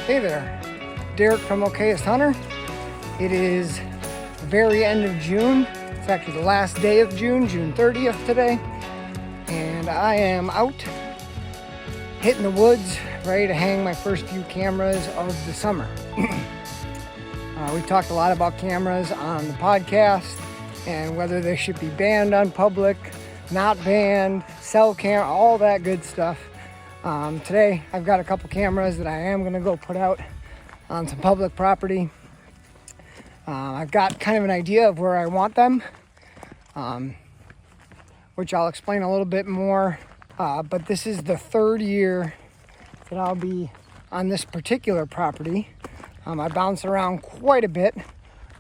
Hey there, Derek from Okayest Hunter. It is the very end of June. It's actually the last day of June, June 30th today. And I am out hitting the woods, ready to hang my first few cameras of the summer. We talked a lot about cameras on the podcast and whether they should be banned on public, not banned, sell camera, all that good stuff. Today I've got a couple cameras that I am going to go put out on some public property. I've got kind of an idea of where I want them, which I'll explain a little bit more. But this is the third year that I'll be on this particular property. I bounce around quite a bit,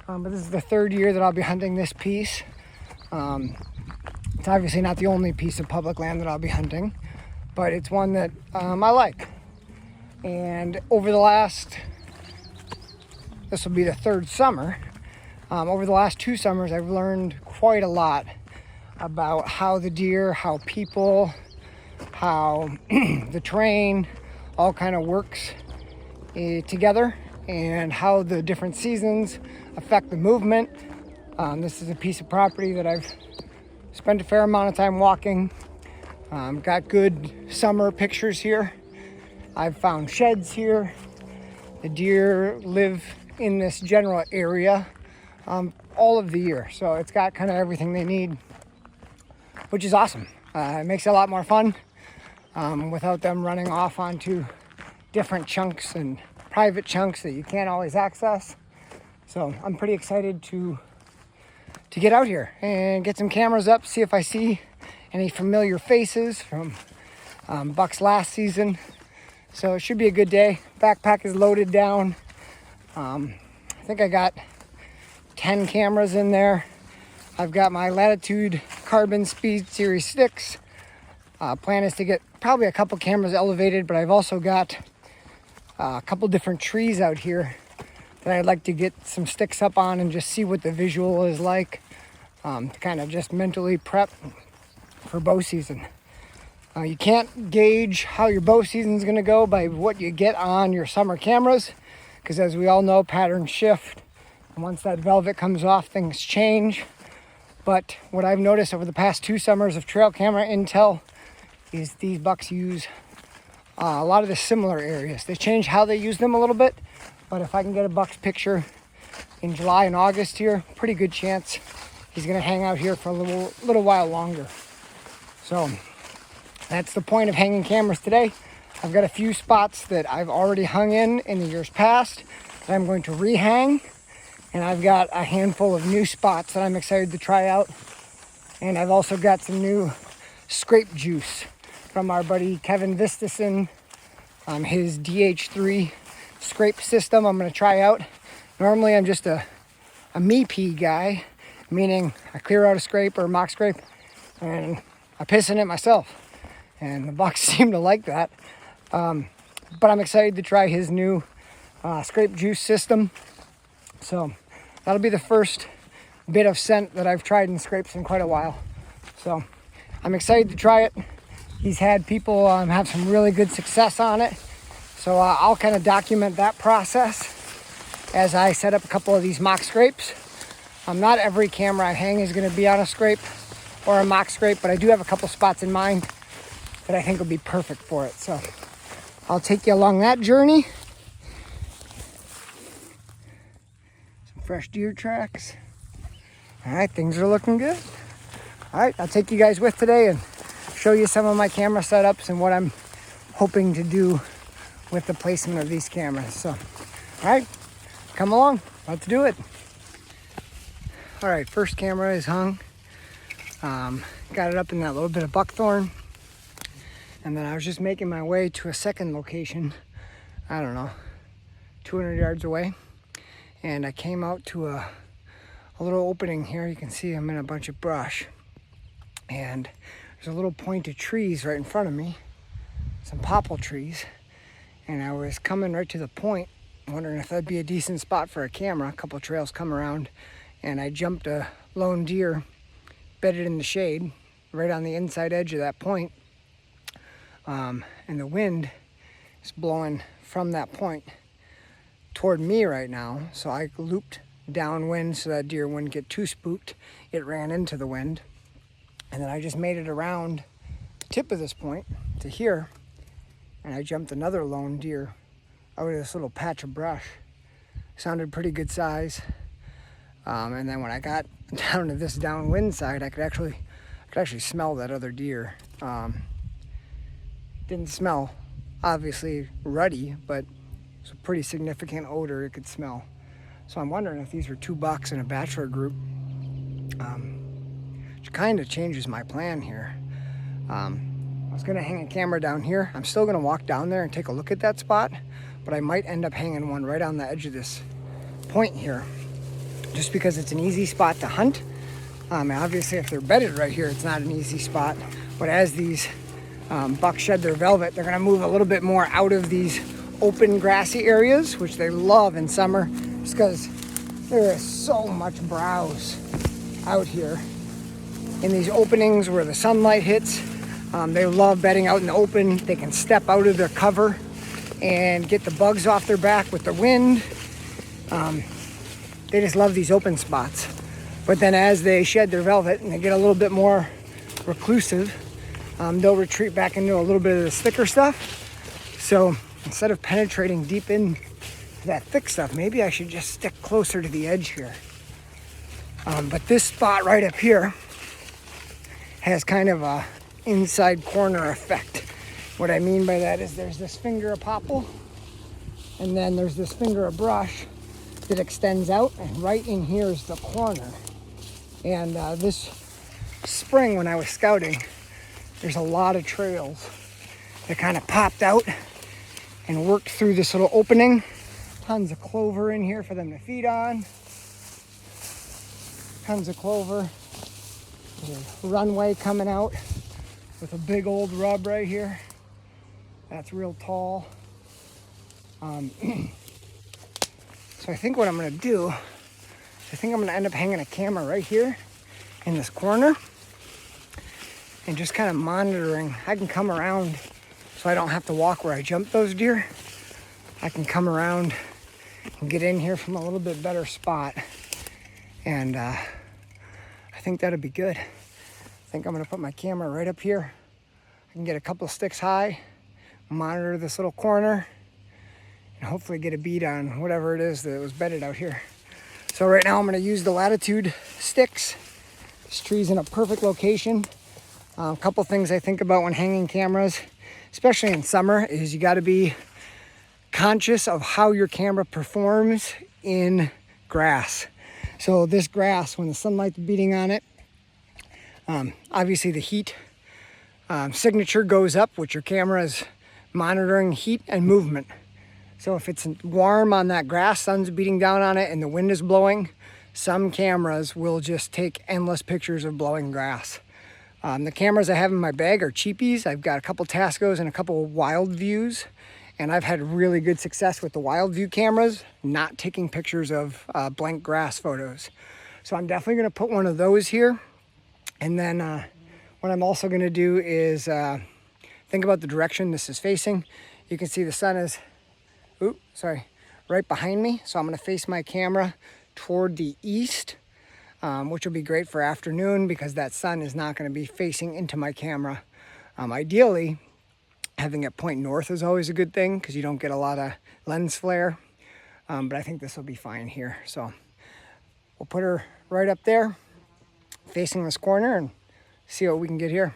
but this is the third year that I'll be hunting this piece. It's obviously not the only piece of public land that I'll be hunting, but it's one that I like. And over the last, this will be the third summer, over the last 2 summers, I've learned quite a lot about how the deer, how people, how the terrain all kind of works together, and how the different seasons affect the movement. This is a piece of property that I've spent a fair amount of time walking. Got good summer pictures here. I've found sheds here. The deer live in this general area all of the year, so it's got kind of everything they need, which is awesome. It makes it a lot more fun without them running off onto different chunks and private chunks that you can't always access. So I'm pretty excited to get out here and get some cameras up, see if I see any familiar faces from bucks last season. So it should be a good day. Backpack is loaded down. I think I got 10 cameras in there. I've got my Latitude Carbon Speed Series sticks. Plan is to get probably a couple cameras elevated, but I've also got a couple different trees out here that I'd like to get some sticks up on and just see what the visual is like, to kind of just mentally prep for bow season. You can't gauge how your bow season is going to go by what you get on your summer cameras, because as we all know, patterns shift. And once that velvet comes off, things change. But what I've noticed over the past 2 summers of trail camera intel is these bucks use a lot of the similar areas. They change how they use them a little bit, but if I can get a buck's picture in July and August here, pretty good chance he's going to hang out here for a little while longer. So that's the point of hanging cameras today. I've got a few spots that I've already hung in the years past that I'm going to rehang, and I've got a handful of new spots that I'm excited to try out. And I've also got some new scrape juice from our buddy Kevin Vistison, his DH3 scrape system I'm going to try out. Normally I'm just a me-pee guy, meaning I clear out a scrape or a mock scrape and I piss in it myself, and the bucks seem to like that. But I'm excited to try his new scrape juice system. So that'll be the first bit of scent that I've tried in scrapes in quite a while. So I'm excited to try it. He's had people have some really good success on it. So I'll kind of document that process as I set up a couple of these mock scrapes. Not every camera I hang is going to be on a scrape or a mock scrape, but I do have a couple spots in mind that I think will be perfect for it. So I'll take you along that journey. Some fresh deer tracks. All right, things are looking good. All right, I'll take you guys with today and show you some of my camera setups and what I'm hoping to do with the placement of these cameras. So, all right, come along, let's do it. All right, first camera is hung. Got it up in that little bit of buckthorn. And then I was just making my way to a second location, I don't know, 200 yards away. And I came out to a little opening here. You can see I'm in a bunch of brush. And there's a little point of trees right in front of me, some popple trees. And I was coming right to the point, wondering if that'd be a decent spot for a camera. A couple trails come around, and I jumped a lone deer, bedded in the shade, right on the inside edge of that point. And the wind is blowing from that point toward me right now, so I looped downwind so that deer wouldn't get too spooked. It ran into the wind, and then I just made it around the tip of this point to here, and I jumped another lone deer out of this little patch of brush. Sounded pretty good size. And then when I got down to this downwind side, I could actually smell that other deer. Didn't smell obviously ruddy, but it's a pretty significant odor it could smell. So I'm wondering if these are 2 bucks in a bachelor group, which kind of changes my plan here. I was gonna hang a camera down here. I'm still gonna walk down there and take a look at that spot, but I might end up hanging one right on the edge of this point here, just because it's an easy spot to hunt. Obviously, if they're bedded right here, it's not an easy spot, but as these bucks shed their velvet, they're gonna move a little bit more out of these open grassy areas, which they love in summer, just because there is so much browse out here in these openings where the sunlight hits. They love bedding out in the open. They can step out of their cover and get the bugs off their back with the wind. They just love these open spots. But then as they shed their velvet and they get a little bit more reclusive, they'll retreat back into a little bit of this thicker stuff. So instead of penetrating deep into that thick stuff, maybe I should just stick closer to the edge here. But this spot right up here has kind of a inside corner effect. What I mean by that is there's this finger of popple, and then there's this finger of brush that extends out, and right in here is the corner. And this spring when I was scouting, there's a lot of trails that kind of popped out and worked through this little opening. Tons of clover in here for them to feed on. Tons of clover. There's a runway coming out with a big old rub right here. That's real tall. So I think what I'm gonna do, I think I'm gonna end up hanging a camera right here in this corner and just kind of monitoring. I can come around so I don't have to walk where I jumped those deer. I can come around and get in here from a little bit better spot. And I think that'd be good. I think I'm gonna put my camera right up here. I can get a couple sticks high, monitor this little corner, and hopefully get a bead on whatever it is that was bedded out here. So right now I'm gonna use the latitude sticks. This tree's in a perfect location. A couple things I think about when hanging cameras, especially in summer, is you gotta be conscious of how your camera performs in grass. So this grass, when the sunlight's beating on it, obviously the heat signature goes up, which your camera is monitoring heat and movement. So if it's warm on that grass, sun's beating down on it and the wind is blowing, some cameras will just take endless pictures of blowing grass. The cameras I have in my bag are cheapies. I've got a couple Tascos and a couple Wild Views, and I've had really good success with the Wild View cameras, not taking pictures of blank grass photos. So I'm definitely gonna put one of those here. And then what I'm also gonna do is think about the direction this is facing. You can see the sun is, right behind me. So I'm gonna face my camera toward the east, which will be great for afternoon because that sun is not gonna be facing into my camera. Ideally, having it point north is always a good thing because you don't get a lot of lens flare, but I think this will be fine here. So we'll put her right up there, facing this corner, and see what we can get here.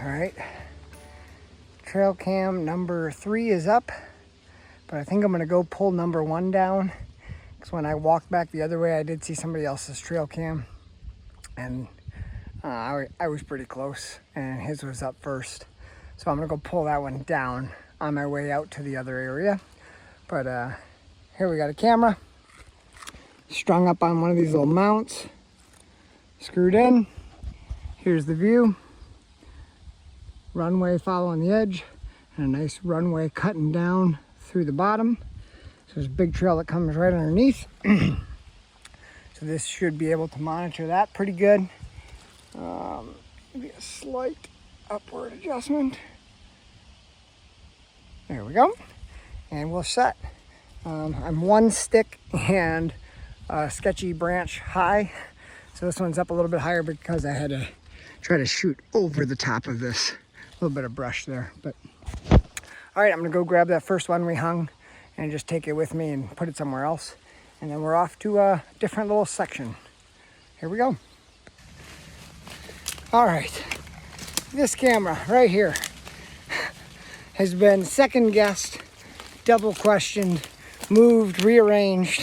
All right, trail cam number 3 is up, but I think I'm gonna go pull number 1 down because when I walked back the other way, I did see somebody else's trail cam, and I was pretty close, and his was up first. So I'm gonna go pull that one down on my way out to the other area. But here we got a camera. strung up on one of these little mounts, screwed in. Here's the view. Runway following the edge, and a nice runway cutting down through the bottom. So there's a big trail that comes right underneath. So this should be able to monitor that pretty good. Maybe a slight upward adjustment. There we go. And we'll set. I'm one stick and a sketchy branch high. So this one's up a little bit higher because I had to try to shoot over the top of this. A little bit of brush there. But all right, I'm gonna go grab that first one we hung and just take it with me and put it somewhere else. And then we're off to a different little section. Here we go. All right, this camera right here has been second guessed, double questioned, moved, rearranged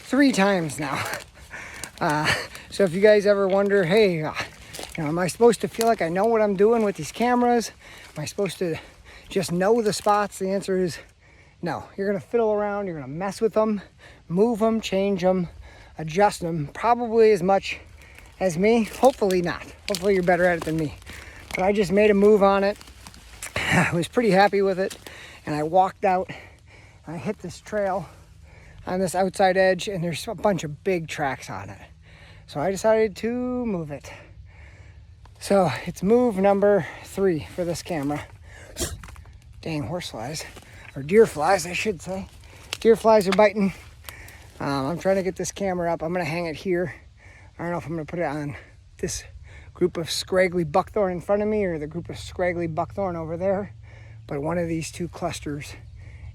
3 times now. So if you guys ever wonder, hey, you know, am I supposed to feel like I know what I'm doing with these cameras? Am I supposed to just know the spots? The answer is no. You're gonna fiddle around, you're gonna mess with them, move them, change them, adjust them, probably as much as me. Hopefully not. Hopefully you're better at it than me. But I just made a move on it. I was pretty happy with it, and I walked out. I hit this trail on this outside edge, and there's a bunch of big tracks on it. So I decided to move it. So it's move number 3 for this camera. Dang horseflies, or deer flies, I should say. Deer flies are biting. I'm trying to get this camera up. I'm gonna hang it here. I don't know if I'm gonna put it on this group of scraggly buckthorn in front of me or the group of scraggly buckthorn over there, but one of these 2 clusters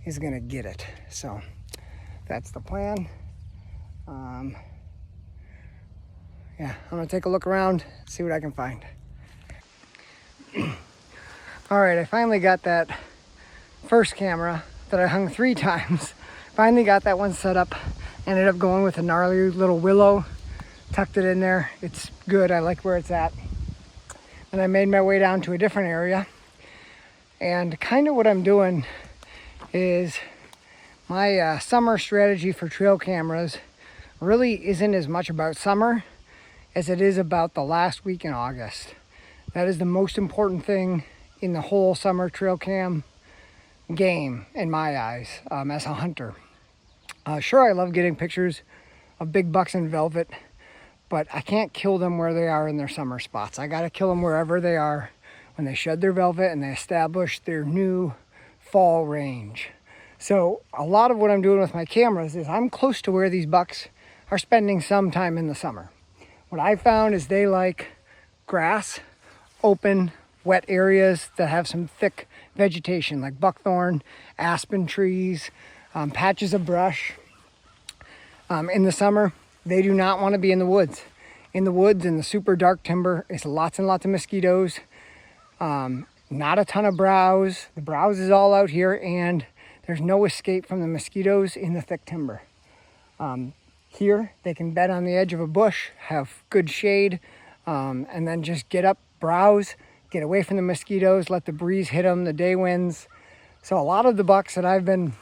is gonna get it. So that's the plan. Yeah, I'm gonna take a look around, see what I can find. All right, I finally got that first camera that I hung 3 times. Finally got that one set up. Ended up going with a gnarly little willow. Tucked it in there. It's good, I like where it's at. And I made my way down to a different area. And kind of what I'm doing is my summer strategy for trail cameras really isn't as much about summer as it is about the last week in August. That is the most important thing in the whole summer trail cam game in my eyes as a hunter. Sure, I love getting pictures of big bucks in velvet, but I can't kill them where they are in their summer spots. I gotta kill them wherever they are when they shed their velvet and they establish their new fall range. So a lot of what I'm doing with my cameras is I'm close to where these bucks are spending some time in the summer. What I found is they like grass, open, wet areas that have some thick vegetation like buckthorn, aspen trees, patches of brush. In the summer, they do not want to be in the woods. In the woods, in the super dark timber, it's lots and lots of mosquitoes. Not a ton of browse. The browse is all out here, and there's no escape from the mosquitoes in the thick timber. Here, they can bed on the edge of a bush, have good shade, and then just get up, browse, get away from the mosquitoes, let the breeze hit them, the day winds. So a lot of the bucks that I've been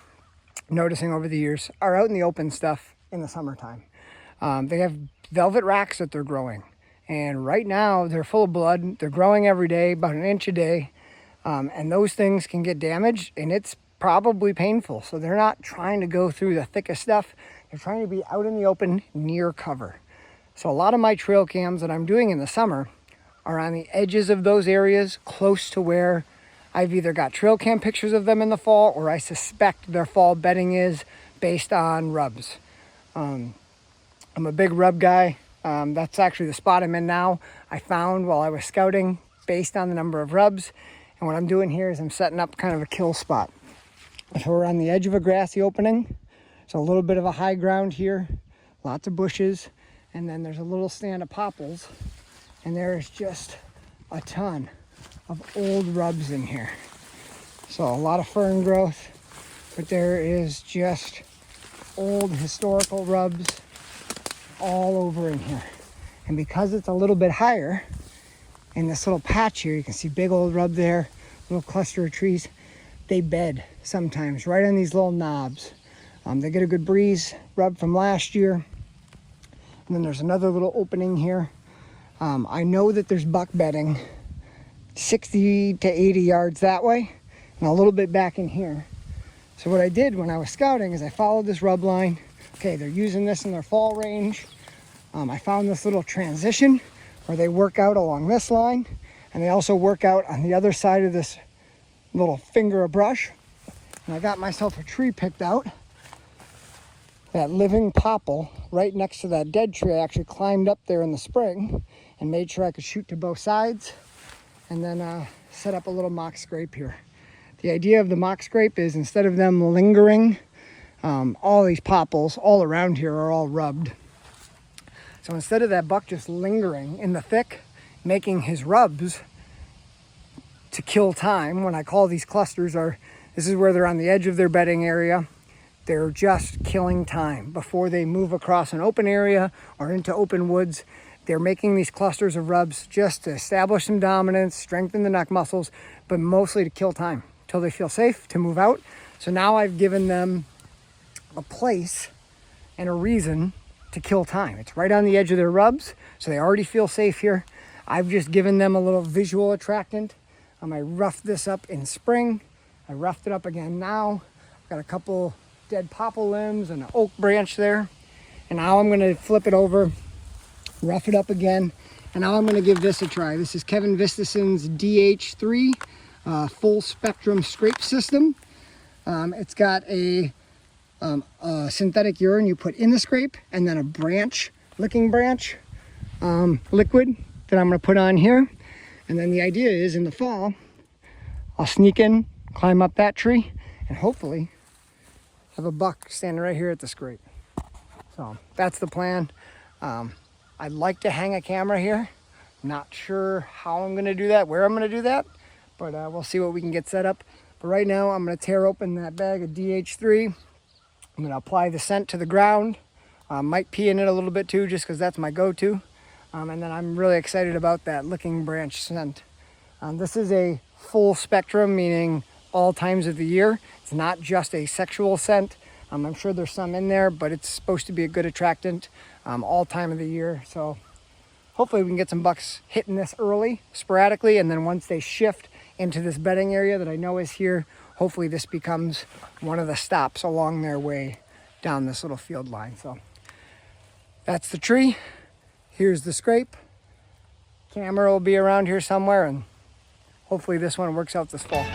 noticing over the years are out in the open stuff in the summertime. They have velvet racks that they're growing. And right now they're full of blood. They're growing every day, about 1 inch a day. And those things can get damaged, and it's probably painful. So they're not trying to go through the thickest stuff. They're trying to be out in the open near cover. So a lot of my trail cams that I'm doing in the summer are on the edges of those areas, close to where I've either got trail cam pictures of them in the fall, or I suspect their fall bedding is based on rubs. I'm a big rub guy. That's actually the spot I'm in now. I found while I was scouting based on the number of rubs. And what I'm doing here is I'm setting up kind of a kill spot. So we're on the edge of a grassy opening. So a little bit of a high ground here, lots of bushes, and then there's a little stand of popples. And there's just a ton of old rubs in here. So a lot of fern growth, but there is just old historical rubs all over in here. And because it's a little bit higher in this little patch here, you can see big old rub there, little cluster of trees. They bed sometimes right on these little knobs. They get a good breeze rub from last year. and then there's another little opening here. I know that there's buck bedding 60 to 80 yards that way and a little bit back in here. So what I did when I was scouting is I followed this rub line. Okay, they're using this in their fall range. I found this little transition where they work out along this line, and they also work out on the other side of this little finger of brush. And I got myself a tree picked out, that living popple right next to that dead tree. I actually climbed up there in the spring and made sure I could shoot to both sides, and then set up a little mock scrape here. The idea of the mock scrape is instead of them lingering, all these popples all around here are all rubbed. So instead of that buck just lingering in the thick, making his rubs to kill time, when I call these clusters, this is where they're on the edge of their bedding area. They're just killing time before they move across an open area or into open woods. They're making these clusters of rubs just to establish some dominance, strengthen the neck muscles, but mostly to kill time until they feel safe to move out. So now I've given them a place and a reason to kill time. It's right on the edge of their rubs, so they already feel safe here. I've just given them a little visual attractant. I roughed this up in spring. I roughed it up again now. I've got a couple dead popple limbs and an oak branch there. And now I'm gonna flip it over, rough it up again, and now I'm gonna give this a try. This is Kevin Vistason's DH3 full spectrum scrape system. It's got a synthetic urine you put in the scrape, and then a branch, licking branch liquid that I'm gonna put on here. And then the idea is in the fall, I'll sneak in, climb up that tree, and hopefully have a buck standing right here at the scrape. So that's the plan. I'd like to hang a camera here. Not sure how I'm gonna do that, where I'm gonna do that, but we'll see what we can get set up. But right now I'm gonna tear open that bag of DH3. I'm gonna apply the scent to the ground. Might pee in it a little bit too, just because that's my go-to. And then I'm really excited about that licking branch scent. This is a full spectrum, meaning all times of the year. It's not just a sexual scent. I'm sure there's some in there, but it's supposed to be a good attractant all time of the year. So hopefully we can get some bucks hitting this early, sporadically, and then once they shift into this bedding area that I know is here, hopefully this becomes one of the stops along their way down this little field line. So that's the tree. Here's the scrape. Camera will be around here somewhere, and hopefully this one works out this fall.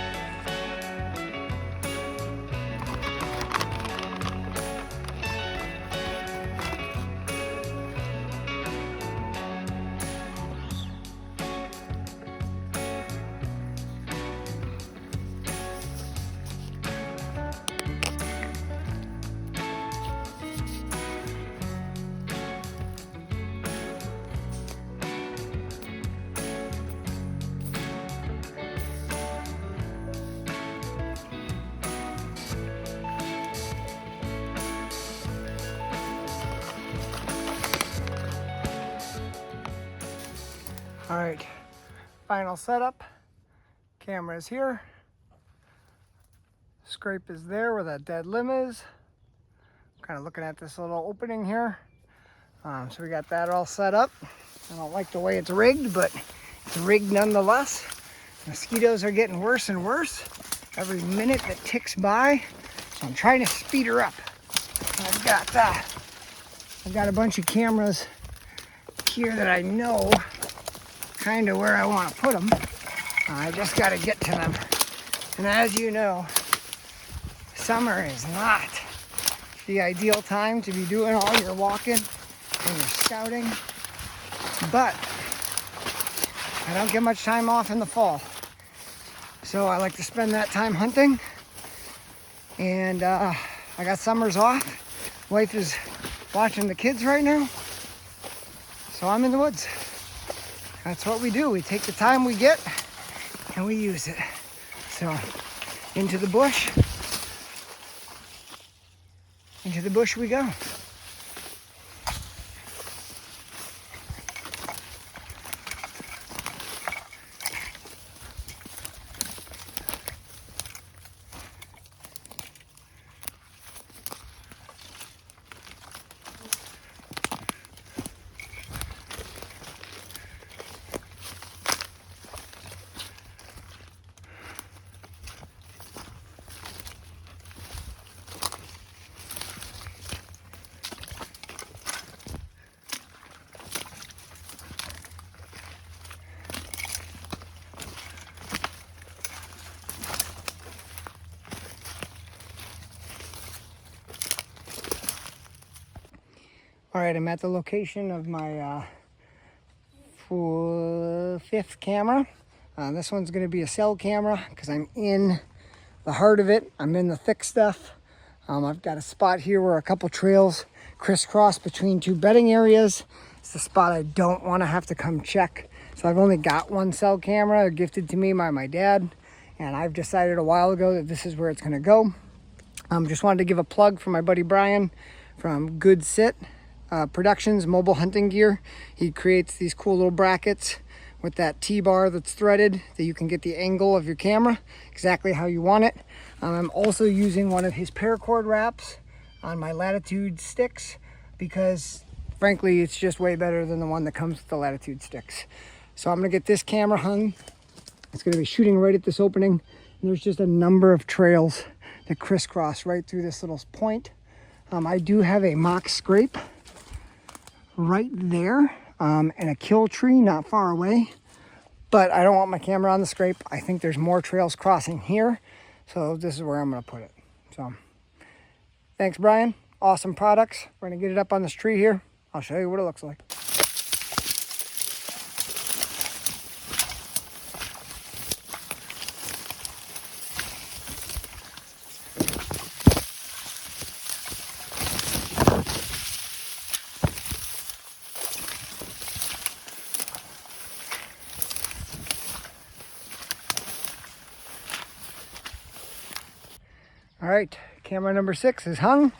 All right, final setup. Camera is here. Scrape is there where that dead limb is. Kind of looking at this little opening here. So we got that all set up. I don't like the way it's rigged, but it's rigged nonetheless. Mosquitoes are getting worse and worse every minute that ticks by. So I'm trying to speed her up. I've got a bunch of cameras here that I know kind of where I want to put them. I just got to get to them. And as you know, summer is not the ideal time to be doing all your walking and your scouting, but I don't get much time off in the fall. So I like to spend that time hunting, and I got summers off. Wife is watching the kids right now, so I'm in the woods. That's what we do. We take the time we get and we use it. So into the bush we go. All right, I'm at the location of my fifth camera. This one's going to be a cell camera because I'm in the heart of it. I'm in the thick stuff. I've got a spot here where a couple trails crisscross between two bedding areas. It's the spot I don't want to have to come check. So I've only got one cell camera gifted to me by my dad, and I've decided a while ago that this is where it's going to go. Just wanted to give a plug for my buddy Brian from Good Sit Productions Mobile Hunting Gear. He creates these cool little brackets with that T-bar that's threaded that you can get the angle of your camera exactly how you want it. I'm also using one of his paracord wraps on my Latitude sticks because frankly it's just way better than the one that comes with the Latitude sticks. So I'm gonna get this camera hung. It's gonna be shooting right at this opening, and there's just a number of trails that crisscross right through this little point. I do have a mock scrape right there and a kill tree not far away, but I don't want my camera on the scrape. I think there's more trails crossing here, so this is where I'm gonna put it. So thanks, Brian. Awesome products. We're gonna get it up on this tree here. I'll show you what it looks like. All right, camera number 6 is hung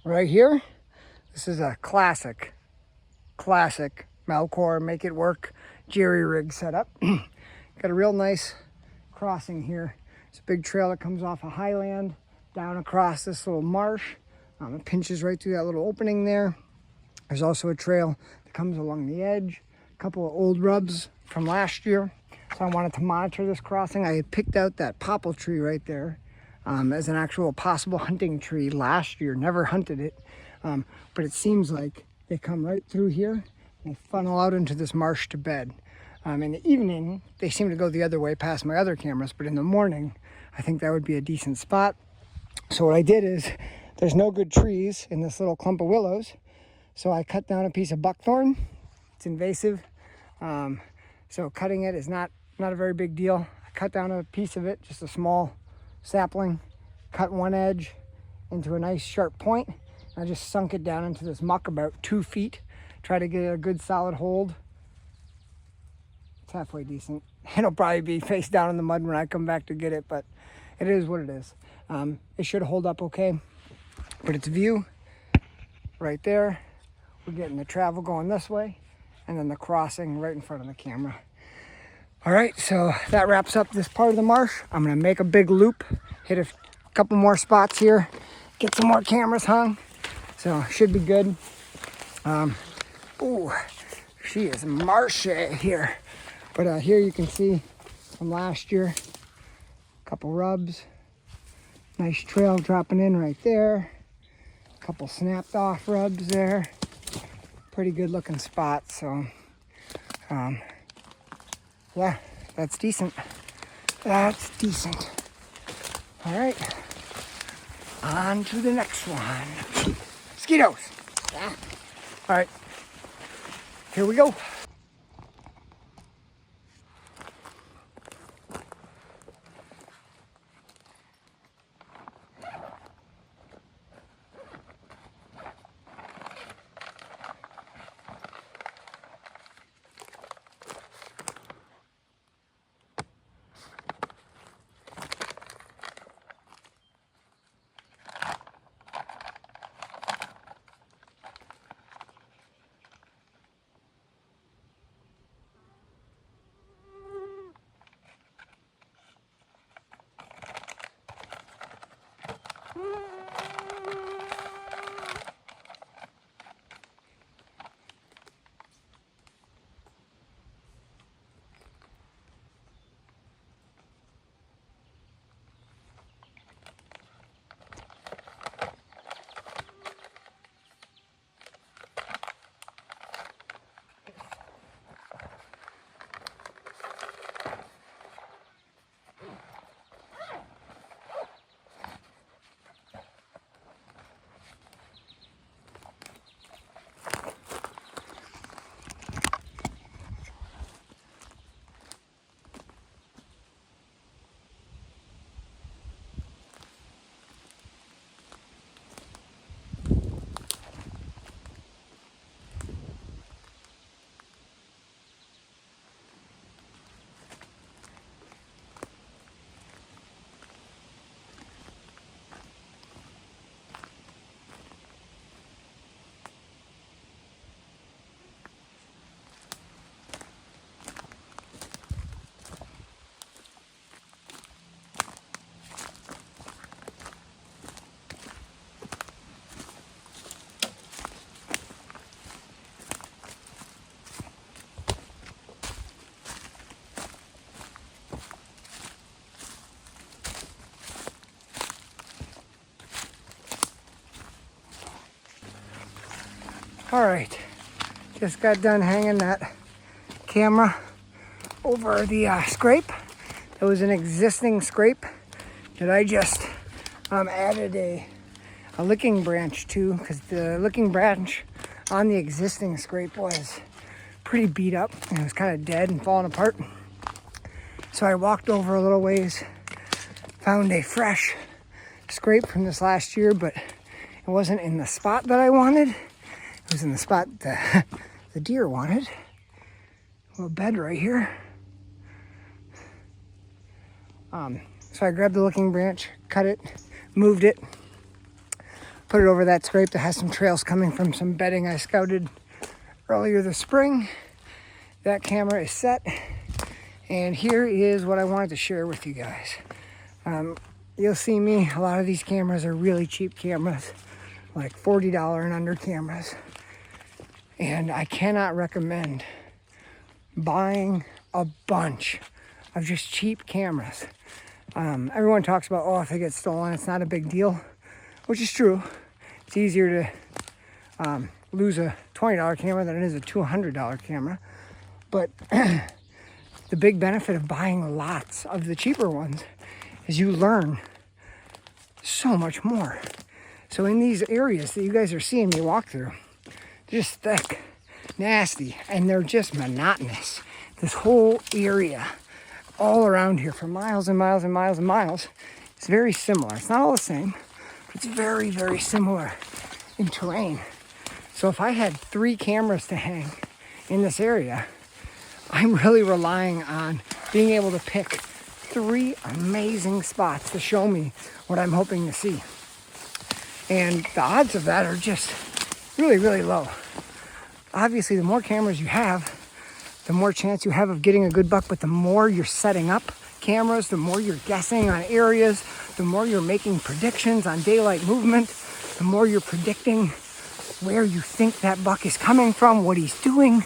right here. This is a classic Malcore make it work jerry rig setup. Got a real nice crossing here. It's a big trail that comes off a highland down across this little marsh. It pinches right through that little opening there. There's also a trail that comes along the edge. A couple of old rubs from last year. So I wanted to monitor this crossing. I had picked out that popple tree right there as an actual possible hunting tree last year. Never hunted it, but it seems like they come right through here and they funnel out into this marsh to bed. In the evening, they seem to go the other way past my other cameras, but in the morning, I think that would be a decent spot. So what I did is, there's no good trees in this little clump of willows, so I cut down a piece of buckthorn. It's invasive, so cutting it is not a very big deal. I cut down a piece of it, just a small sapling, cut one edge into a nice sharp point. I just sunk it down into this muck about 2 feet, try to get a good solid hold. It's halfway decent. It'll probably be face down in the mud when I come back to get it, but it is what it is. It should hold up okay, but it's view right there. We're getting the travel going this way, and then the crossing right in front of the camera. All right, so that wraps up this part of the marsh. I'm gonna make a big loop, hit a couple more spots here, get some more cameras hung, so should be good. Ooh, she is marshy here. But here you can see from last year, a couple rubs, nice trail dropping in right there, a couple snapped off rubs there, pretty good looking spot. So yeah, that's decent. That's decent. All right, on to the next one. Mosquitoes. Yeah. All right, here we go. All right, just got done hanging that camera over the scrape. It was an existing scrape that I just added a licking branch to, because the licking branch on the existing scrape was pretty beat up and it was kind of dead and falling apart. So I walked over a little ways, found a fresh scrape from this last year, but it wasn't in the spot that I wanted. It was in the spot that the deer wanted. A little bed right here. So I grabbed the licking branch, cut it, moved it, put it over that scrape that has some trails coming from some bedding I scouted earlier this spring. That camera is set, and here is what I wanted to share with you guys. You'll see me, a lot of these cameras are really cheap cameras, like $40 and under cameras. And I cannot recommend buying a bunch of just cheap cameras. Everyone talks about, oh, if they get stolen, it's not a big deal, which is true. It's easier to lose a $20 camera than it is a $200 camera. But the big benefit of buying lots of the cheaper ones is you learn so much more. So in these areas that you guys are seeing me walk through, they're just thick, nasty, and they're just monotonous. This whole area all around here for miles and miles and miles and miles is very similar. It's not all the same, but it's very, very similar in terrain. So if I had 3 cameras to hang in this area, I'm really relying on being able to pick 3 amazing spots to show me what I'm hoping to see. And the odds of that are just really, really low. Obviously, the more cameras you have, the more chance you have of getting a good buck, but the more you're setting up cameras, the more you're guessing on areas, the more you're making predictions on daylight movement, the more you're predicting where you think that buck is coming from, what he's doing,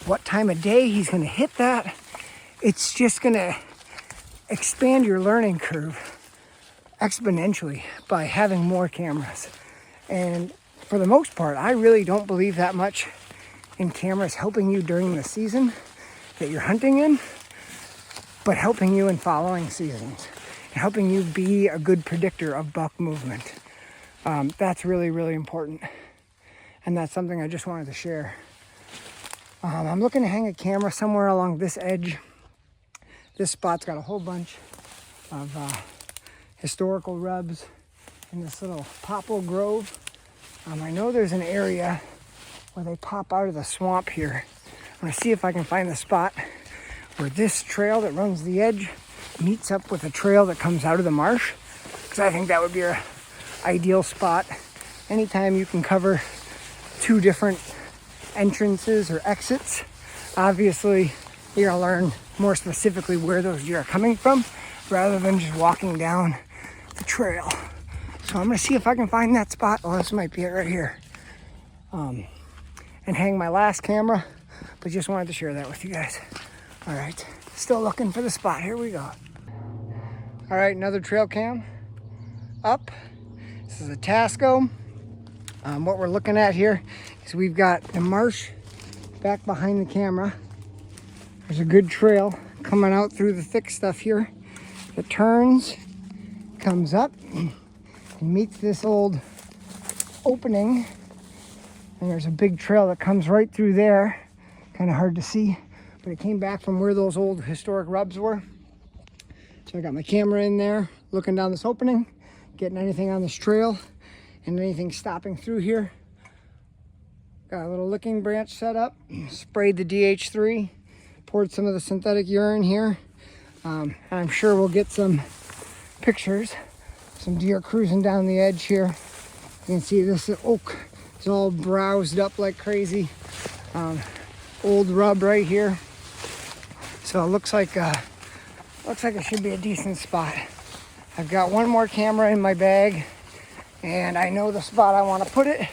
what time of day he's gonna hit that. It's just gonna expand your learning curve exponentially by having more cameras. And for the most part, I really don't believe that much in cameras helping you during the season that you're hunting in, but helping you in following seasons, and helping you be a good predictor of buck movement. That's really, really important. And that's something I just wanted to share. I'm looking to hang a camera somewhere along this edge. This spot's got a whole bunch of historical rubs in this little popple grove. I know there's an area where they pop out of the swamp here. I'm gonna see if I can find the spot where this trail that runs the edge meets up with a trail that comes out of the marsh, because I think that would be an ideal spot. Anytime you can cover 2 different entrances or exits, obviously you're gonna learn more specifically where those deer are coming from rather than just walking down the trail. So I'm gonna see if I can find that spot. Oh, this might be it right here. And hang my last camera, but just wanted to share that with you guys. All right, still looking for the spot. Here we go. All right, another trail cam up. This is a Tasco. What we're looking at here is we've got the marsh back behind the camera. There's a good trail coming out through the thick stuff here. It turns, comes up, and meets this old opening. And there's a big trail that comes right through there. Kind of hard to see, but it came back from where those old historic rubs were. So I got my camera in there, looking down this opening, getting anything on this trail and anything stopping through here. Got a little licking branch set up, sprayed the DH3, poured some of the synthetic urine here. And I'm sure we'll get some pictures, some deer cruising down the edge here. You can see this oak is all browsed up like crazy. Old rub right here. So it looks like it should be a decent spot. I've got one more camera in my bag, and I know the spot I want to put it.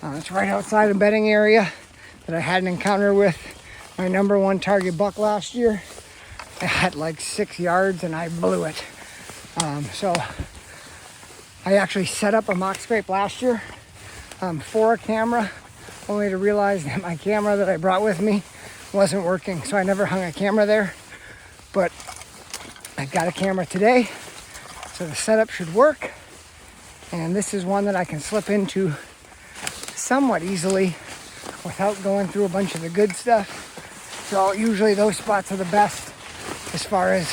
It's right outside a bedding area that I had an encounter with my #1 target buck last year. I had like 6 yards and I blew it. So I actually set up a mock scrape last year for a camera only to realize that my camera that I brought with me wasn't working. So I never hung a camera there, but I've got a camera today, so the setup should work. And this is one that I can slip into somewhat easily without going through a bunch of the good stuff. So usually those spots are the best as far as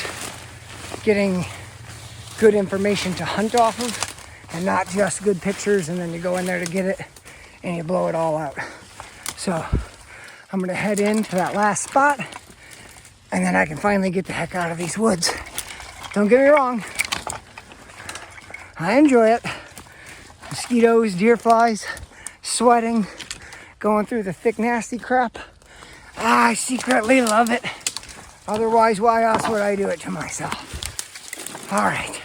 getting good information to hunt off of, and not just good pictures and then you go in there to get it and you blow it all out. So I'm gonna head into that last spot and then I can finally get the heck out of these woods. Don't get me wrong, I enjoy it. Mosquitoes, deer flies, sweating, going through the thick nasty crap. I secretly love it. Otherwise, why else would I do it to myself? All right.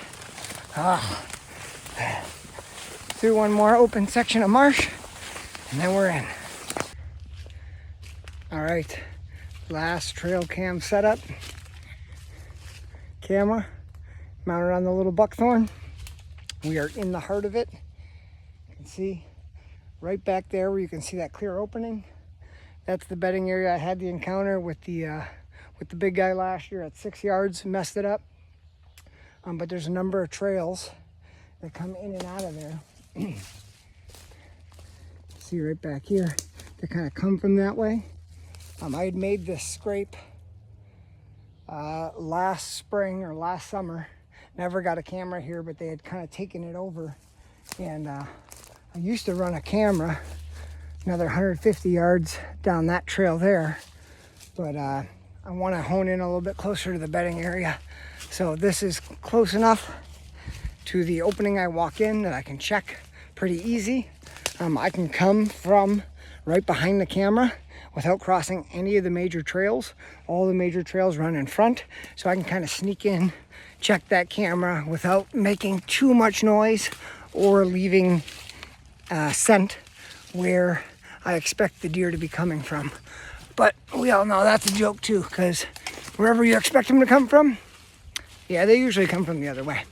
Through one more open section of marsh, and then we're in. All right, last trail cam setup. Camera mounted on the little buckthorn. We are in the heart of it. You can see right back there where you can see that clear opening. That's the bedding area I had the encounter with the big guy last year at 6 yards, messed it up. But there's a number of trails that come in and out of there. See right back here, they kind of come from that way. I had made this scrape last spring or last summer. Never got a camera here, but they had kind of taken it over. And I used to run a camera another 150 yards down that trail there. But I want to hone in a little bit closer to the bedding area. So this is close enough to the opening I walk in that I can check pretty easy. I can come from right behind the camera without crossing any of the major trails. All the major trails run in front, so I can kind of sneak in, check that camera without making too much noise or leaving scent where I expect the deer to be coming from. But we all know that's a joke too, because wherever you expect them to come from, yeah, they usually come from the other way.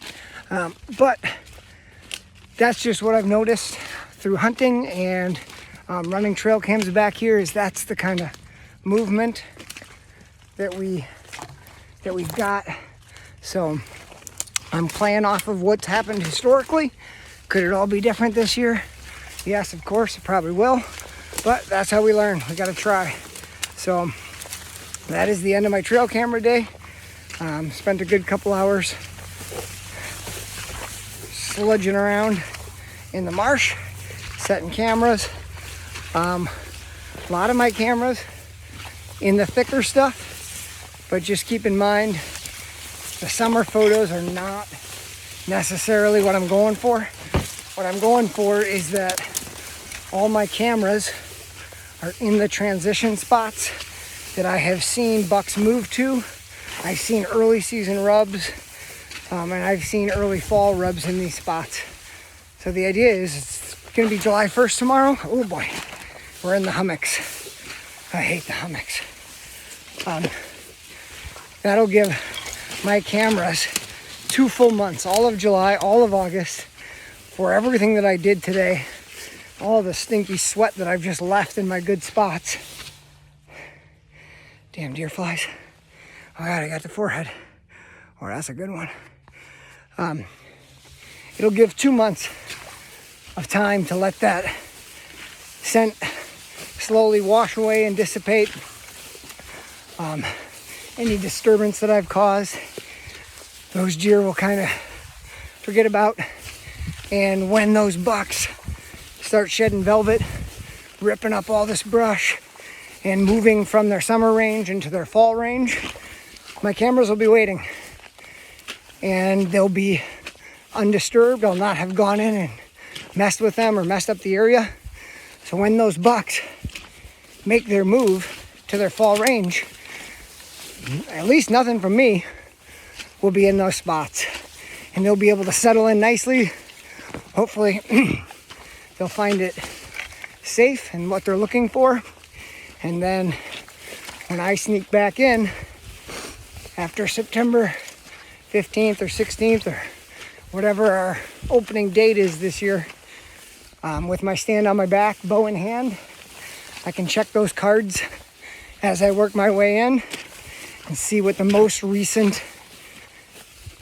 But that's just what I've noticed through hunting and running trail cams back here, is that's the kind of movement that we've got. So I'm playing off of what's happened historically. Could it all be different this year? Yes, of course, it probably will. But that's how we learn. We got to try. So that is the end of my trail camera day. Spent a good couple hours sludging around in the marsh, setting cameras. A lot of my cameras in the thicker stuff, but just keep in mind the summer photos are not necessarily what I'm going for. What I'm going for is that all my cameras are in the transition spots that I have seen bucks move to. I've seen early season rubs, and I've seen early fall rubs in these spots. So the idea is it's gonna be July 1st tomorrow. Oh boy, we're in the hummocks. I hate the hummocks. That'll give my cameras 2 full months, all of July, all of August, for everything that I did today, all the stinky sweat that I've just left in my good spots. Damn deer flies. Oh God, I got the forehead. Oh, that's a good one. It'll give 2 months of time to let that scent slowly wash away and dissipate. Any disturbance that I've caused, those deer will kind of forget about. And when those bucks start shedding velvet, ripping up all this brush and moving from their summer range into their fall range, my cameras will be waiting. And they'll be undisturbed. I'll not have gone in and messed with them or messed up the area. So when those bucks make their move to their fall range, at least nothing from me will be in those spots. And they'll be able to settle in nicely. Hopefully they'll find it safe and what they're looking for. And then when I sneak back in after September 15th or 16th or whatever our opening date is this year, with my stand on my back, bow in hand, I can check those cards as I work my way in and see what the most recent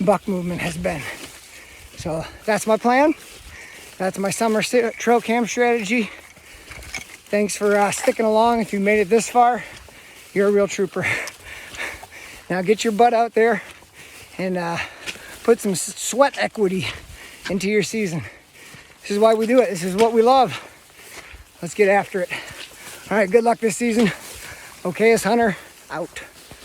buck movement has been. So that's my plan. That's my summer trail cam strategy. Thanks for sticking along. If you made it this far, you're a real trooper. Now get your butt out there and put some sweat equity into your season. This is why we do it. This is what we love. Let's get after it. All right, good luck this season. Okayest Hunter, out.